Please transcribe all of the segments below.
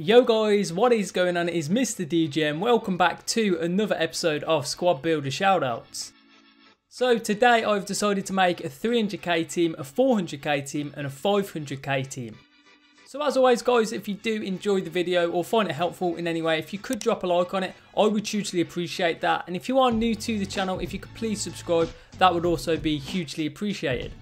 Yo guys, what is going on? It is Mr. DJ and welcome back to another episode of Squad Builder Shoutouts. So today I've decided to make a 300k team, a 400k team and a 500k team. So as always guys, if you do enjoy the video or find it helpful in any way, if you could drop a like on it, I would hugely appreciate that. And if you are new to the channel, if you could please subscribe, that would also be hugely appreciated.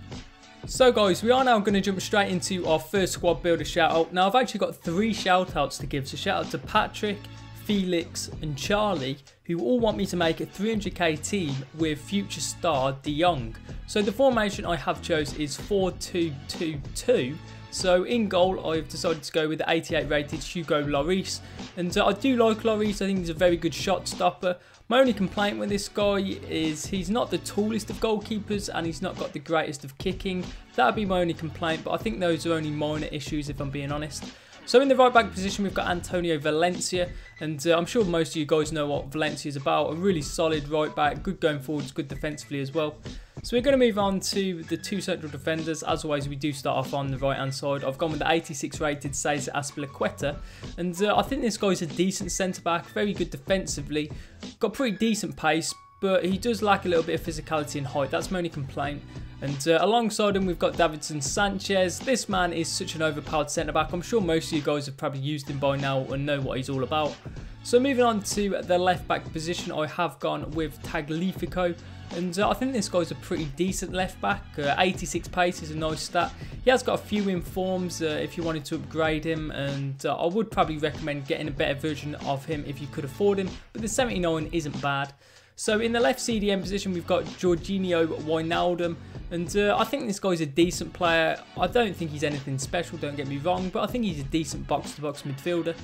So guys, we are now going to jump straight into our first squad builder shout out. Now I've actually got 3 shout outs to give. So shout out to Patrick, Felix and Charlie, who all want me to make a 300k team with future star JONG. So the formation I have chose is 4-2-2-2. So in goal I've decided to go with the 88 rated Hugo Lloris. And I do like Lloris, I think he's a very good shot stopper. My only complaint with this guy is he's not the tallest of goalkeepers and he's not got the greatest of kicking. That would be my only complaint, but I think those are only minor issues if I'm being honest. So in the right back position we've got Antonio Valencia, and I'm sure most of you guys know what Valencia is about. A really solid right back, good going forwards, good defensively as well. So we're going to move on to the 2 central defenders. As always, we do start off on the right hand side. I've gone with the 86 rated Cesar Azpilicueta, and I think this guy's a decent centre back, very good defensively, got pretty decent pace, but he does lack a little bit of physicality and height. That's my only complaint. And alongside him we've got Davinson Sanchez. This man is such an overpowered centre back. I'm sure most of you guys have probably used him by now and know what he's all about. So moving on to the left back position, I have gone with Tagliafico. And I think this guy's a pretty decent left back. 86 pace is a nice stat. He has got a few informs if you wanted to upgrade him, and I would probably recommend getting a better version of him if you could afford him, but the 79 isn't bad. So in the left CDM position we've got Georginio Wijnaldum, and I think this guy's a decent player. I don't think he's anything special, don't get me wrong, but I think he's a decent box-to-box midfielder.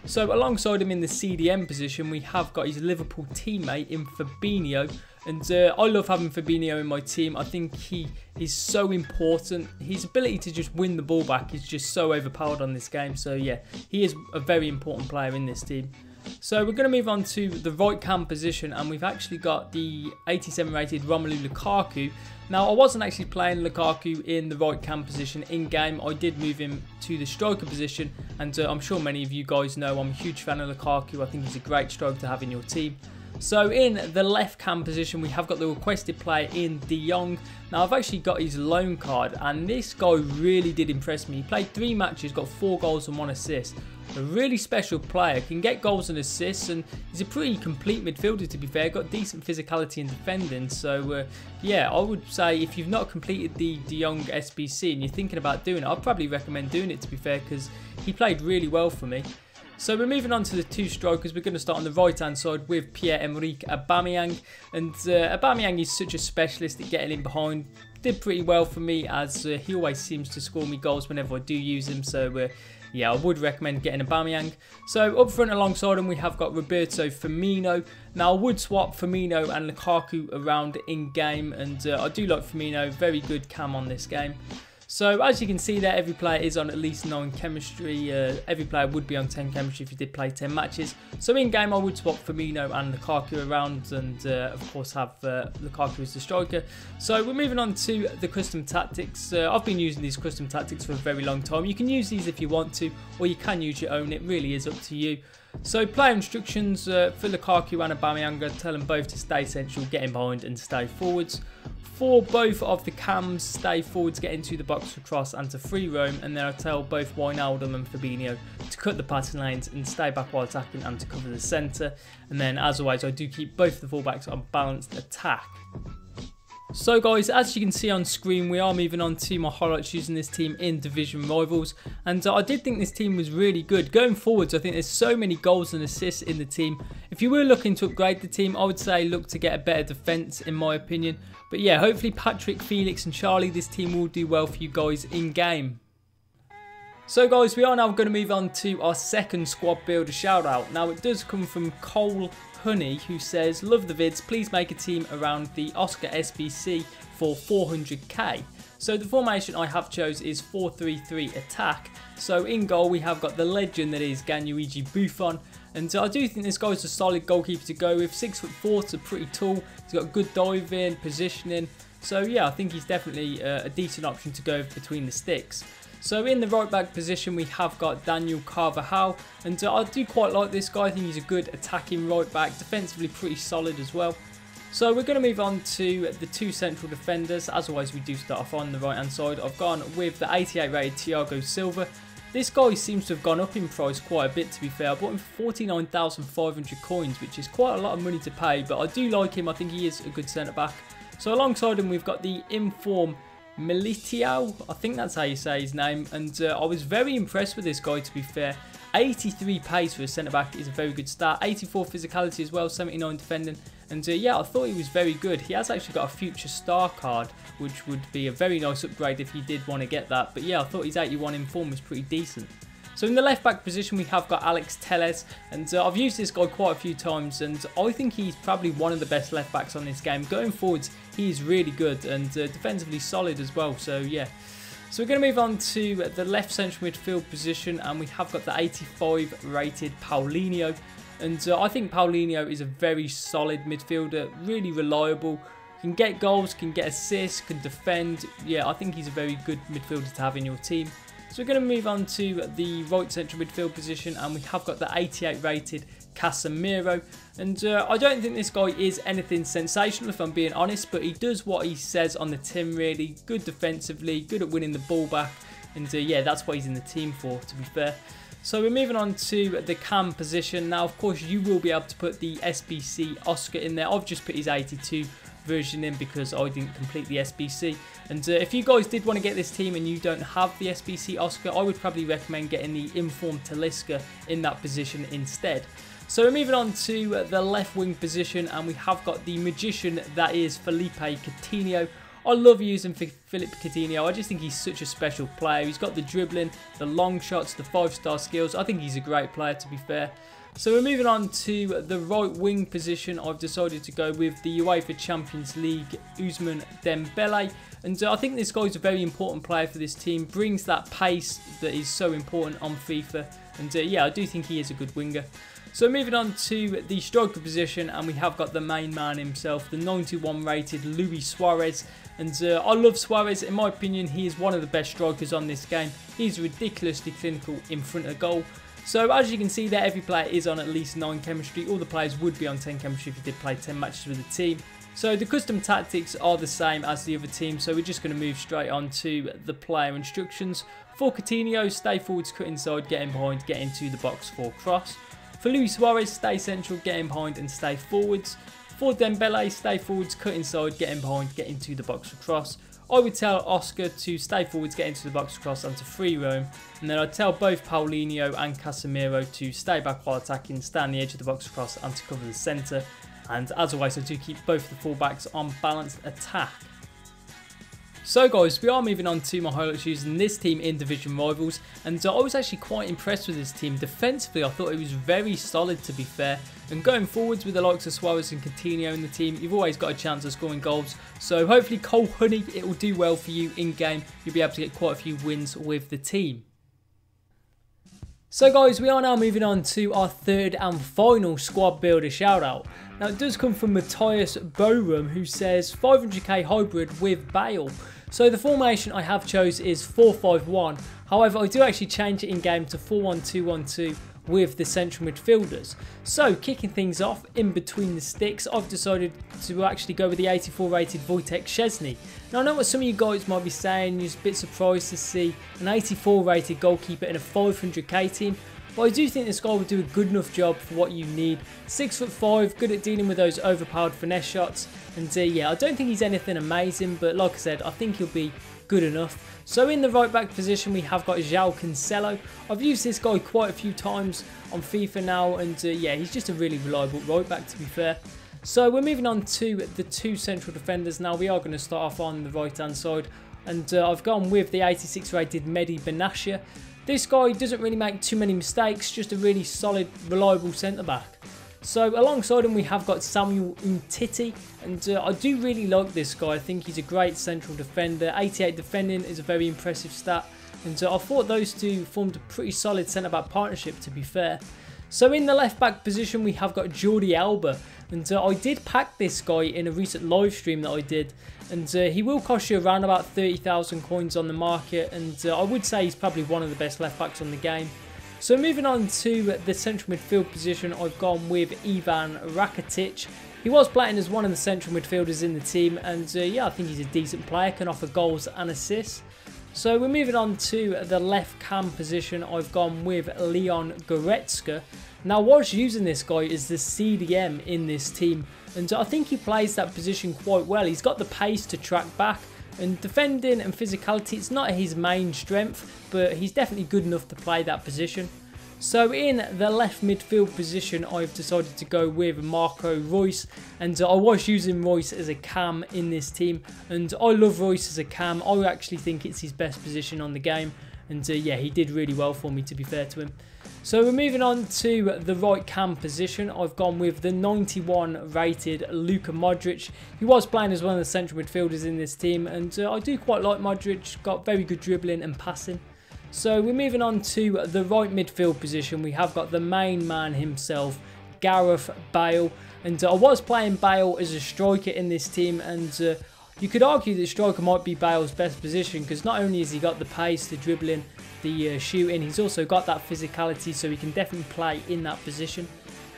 So alongside him in the CDM position we have got his Liverpool teammate in Fabinho, and I love having Fabinho in my team. I think he is so important. His ability to just win the ball back is just so overpowered on this game, so yeah, he is a very important player in this team. So we're going to move on to the right cam position, and we've actually got the 87 rated Romelu Lukaku. Now I wasn't actually playing Lukaku in the right cam position in game. I did move him to the striker position, and I'm sure many of you guys know I'm a huge fan of Lukaku. I think he's a great striker to have in your team. So in the left cam position we have got the requested player in JONG. Now I've actually got his loan card, and this guy really did impress me. He played 3 matches, got 4 goals and 1 assist. A really special player, can get goals and assists, and he's a pretty complete midfielder to be fair. Got decent physicality and defending, so yeah, I would say if you've not completed the JONG SBC and you're thinking about doing it, I'd probably recommend doing it to be fair, because he played really well for me. So we're moving on to the 2 strikers. We're going to start on the right hand side with Pierre-Emerick Aubameyang, and Aubameyang is such a specialist at getting in behind. Did pretty well for me as he always seems to score me goals whenever I do use him, so yeah, I would recommend getting Aubameyang. So up front alongside him we have got Roberto Firmino. Now I would swap Firmino and Lukaku around in game, and I do like Firmino, very good cam on this game. So as you can see there, every player is on at least 9 chemistry. Every player would be on 10 chemistry if you did play 10 matches. So in game I would swap Firmino and Lukaku around, and of course have Lukaku as the striker. So we're moving on to the custom tactics. I've been using these custom tactics for a very long time. You can use these if you want to, or you can use your own. It really is up to you. So player instructions for Lukaku and Aubameyang, I tell them both to stay central, get in behind and stay forwards. For both of the cams, stay forwards, get into the box for cross and to free roam, and then I tell both Wijnaldum and Fabinho to cut the passing lanes and stay back while attacking and to cover the centre. And then as always I do keep both the fullbacks on balanced attack. So guys, as you can see on screen, we are moving on to my highlights using this team in Division Rivals, and I did think this team was really good. Going forwards, I think there's so many goals and assists in the team. If you were looking to upgrade the team, I would say look to get a better defence in my opinion. But yeah, hopefully Patrick, Felix and Charlie, this team will do well for you guys in game. So guys, we are now going to move on to our second squad builder shout out. Now it does come from Cole Honey, who says, love the vids, please make a team around the Oscar SBC for 400k. So the formation I have chose is 4-3-3 attack. So in goal we have got the legend that is Gianluigi Buffon, and I do think this guy's a solid goalkeeper to go with. 6'4", so pretty tall, he's got good diving, positioning, so yeah, I think he's definitely a decent option to go between the sticks. So in the right back position we have got Daniel Carvajal, and I do quite like this guy. I think he's a good attacking right back, defensively pretty solid as well. So we're going to move on to the two central defenders. As always, we do start off on the right hand side. I've gone with the 88 rated Thiago Silva. This guy seems to have gone up in price quite a bit, to be fair. I bought him for 49,500 coins, which is quite a lot of money to pay, but I do like him. I think he is a good centre back. So alongside him we've got the Inform Militiao, I think that's how you say his name, and I was very impressed with this guy, to be fair. 83 pace for a centre back is a very good start. 84 physicality as well, 79 defending, and yeah, I thought he was very good. He has actually got a future star card, which would be a very nice upgrade if you did want to get that. But yeah, I thought his 81 inform was pretty decent. So in the left back position we have got Alex Telles, and I've used this guy quite a few times, and I think he's probably one of the best left backs on this game. Going forwards he is really good, and defensively solid as well, so yeah. So we're going to move on to the left central midfield position, and we have got the 85 rated Paulinho, and I think Paulinho is a very solid midfielder, really reliable, can get goals, can get assists, can defend. Yeah, I think he's a very good midfielder to have in your team. So we're going to move on to the right central midfield position, and we have got the 88 rated Casemiro, and I don't think this guy is anything sensational if I'm being honest, but he does what he says on the tin really. Good defensively, good at winning the ball back, and yeah, that's what he's in the team for, to be fair. So we're moving on to the cam position. Now of course you will be able to put the SBC Oscar in there. I've just put his 82 version in because I didn't complete the SBC, and if you guys did want to get this team and you don't have the SBC Oscar, I would probably recommend getting the Inform Talisca in that position instead. So we're moving on to the left wing position, and we have got the magician that is Felipe Coutinho. I love using Felipe Coutinho. I just think he's such a special player. He's got the dribbling, the long shots, the 5-star skills. I think he's a great player, to be fair. So we're moving on to the right wing position. I've decided to go with the UEFA Champions League Ousmane Dembele, and I think this guy's a very important player for this team. Brings that pace that is so important on FIFA, and yeah, I do think he is a good winger. So moving on to the striker position, and we have got the main man himself, the 91 rated Luis Suarez. And I love Suarez. In my opinion, he is one of the best strikers on this game. He's ridiculously clinical in front of goal. So as you can see there, every player is on at least 9 chemistry. All the players would be on 10 chemistry if you did play 10 matches with the team. So the custom tactics are the same as the other team, so we're just going to move straight on to the player instructions. For Coutinho, stay forwards, cut inside, get in behind, get into the box for cross. For Luis Suarez, stay central, get in behind and stay forwards. For Dembele, stay forwards, cut inside, get in behind, get into the box for cross. I would tell Oscar to stay forwards, get into the box for cross and to free roam. And then I'd tell both Paulinho and Casemiro to stay back while attacking, stay on the edge of the box for cross and to cover the centre. And as always, I do keep both the fullbacks on balanced attack. So guys, we are moving on to my highlights using this team in Division Rivals, and I was actually quite impressed with this team. Defensively, I thought it was very solid, to be fair, and going forwards with the likes of Suarez and Coutinho in the team, you've always got a chance of scoring goals. So hopefully Cole Honey, it will do well for you in game. You'll be able to get quite a few wins with the team. So guys, we are now moving on to our third and final squad builder shoutout. Now it does come from Matthias Borum, who says 500k hybrid with Bale. So the formation I have chose is 4-5-1. However, I do actually change it in game to 4-1-2-1-2 with the central midfielders. So kicking things off in between the sticks, I've decided to actually go with the 84 rated Wojtek Szczesny. Now I know what some of you guys might be saying, you're a bit surprised to see an 84 rated goalkeeper in a 500k team, but I do think this guy will do a good enough job for what you need. 6'5", good at dealing with those overpowered finesse shots, and yeah, I don't think he's anything amazing, but like I said, I think he'll be good enough. So in the right back position we have got João Cancelo. I've used this guy quite a few times on FIFA now, and yeah, he's just a really reliable right back, to be fair. So we're moving on to the two central defenders now. We are going to start off on the right hand side, and I've gone with the 86 rated Mehdi Benatia. This guy doesn't really make too many mistakes, just a really solid, reliable centre back. So alongside him we have got Samuel Umtiti, and I do really like this guy. I think he's a great central defender. 88 defending is a very impressive stat, and I thought those two formed a pretty solid centre back partnership, to be fair. So in the left back position we have got Jordi Alba, and I did pack this guy in a recent live stream that I did, and he will cost you around about 30,000 coins on the market, and I would say he's probably one of the best left backs on the game. So moving on to the central midfield position, I've gone with Ivan Rakitic. He was playing as one of the central midfielders in the team, and yeah, I think he's a decent player, can offer goals and assists. So we're moving on to the left cam position. I've gone with Leon Goretzka. Now, I was using this guy as the CDM in this team, and I think he plays that position quite well. He's got the pace to track back, and defending and physicality, it's not his main strength, but he's definitely good enough to play that position. So in the left midfield position, I've decided to go with Marco Reus, and I was using Reus as a cam in this team, and I love Reus as a cam. I actually think it's his best position on the game, and yeah, he did really well for me, to be fair to him. So we're moving on to the right cam position. I've gone with the 91 rated Luka Modric. He was playing as one of the central midfielders in this team, and I do quite like Modric, got very good dribbling and passing. So we're moving on to the right midfield position. We have got the main man himself, Gareth Bale. And I was playing Bale as a striker in this team, and you could argue that striker might be Bale's best position, because not only has he got the pace, the dribbling, the shooting, he's also got that physicality, so he can definitely play in that position.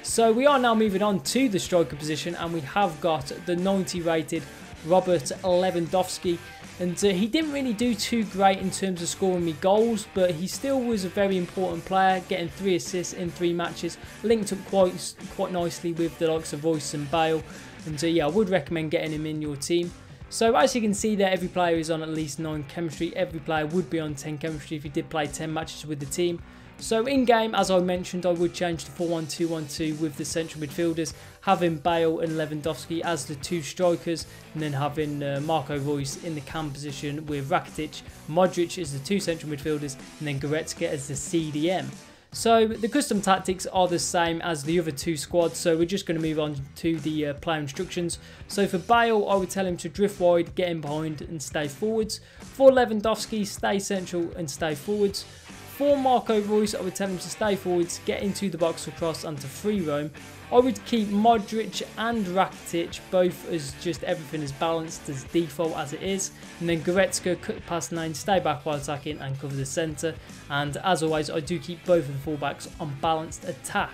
So we are now moving on to the striker position, and we have got the 90 rated Robert Lewandowski. And he didn't really do too great in terms of scoring me goals, but he still was a very important player, getting 3 assists in 3 matches, linked up quite nicely with the likes of Reus and Bale. And yeah, I would recommend getting him in your team. So as you can see there, every player is on at least 9 chemistry. Every player would be on 10 chemistry if he did play 10 matches with the team. So in game, as I mentioned, I would change to 4-1-2-1-2 with the central midfielders, having Bale and Lewandowski as the 2 strikers, and then having Marco Reus in the cam position with Rakitic, Modric as the 2 central midfielders, and then Goretzka as the CDM. So the custom tactics are the same as the other 2 squads, so we're just going to move on to the player instructions. So for Bale, I would tell him to drift wide, get in behind and stay forwards. For Lewandowski, stay central and stay forwards. For Marco Reus, I would tell him to stay forwards, get into the box across and to free roam. I would keep Modric and Rakitic both as just everything as balanced as default as it is. And then Goretzka, cut past 9, stay back while attacking and cover the centre. And as always, I do keep both of the fullbacks on balanced attack.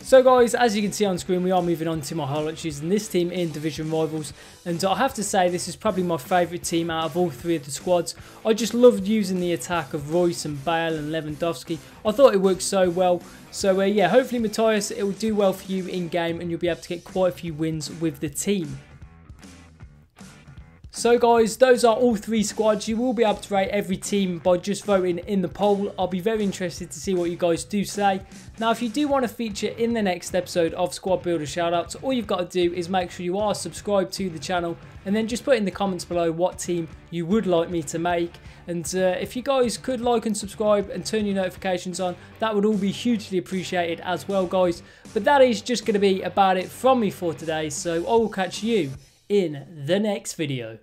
So guys, as you can see on screen, we are moving on to my highlights using this team in Division Rivals, and I have to say this is probably my favourite team out of all 3 of the squads. I just loved using the attack of Reus and Bale and Lewandowski. I thought it worked so well. So yeah, hopefully Matthias, it will do well for you in game and you'll be able to get quite a few wins with the team. So guys, those are all 3 squads. You will be able to rate every team by just voting in the poll. I'll be very interested to see what you guys do say. Now, if you do want to feature in the next episode of Squad Builder Shoutouts, all you've got to do is make sure you are subscribed to the channel, and then just put in the comments below what team you would like me to make. And if you guys could like and subscribe and turn your notifications on, that would all be hugely appreciated as well, guys. But that is just going to be about it from me for today, so I will catch you in the next video.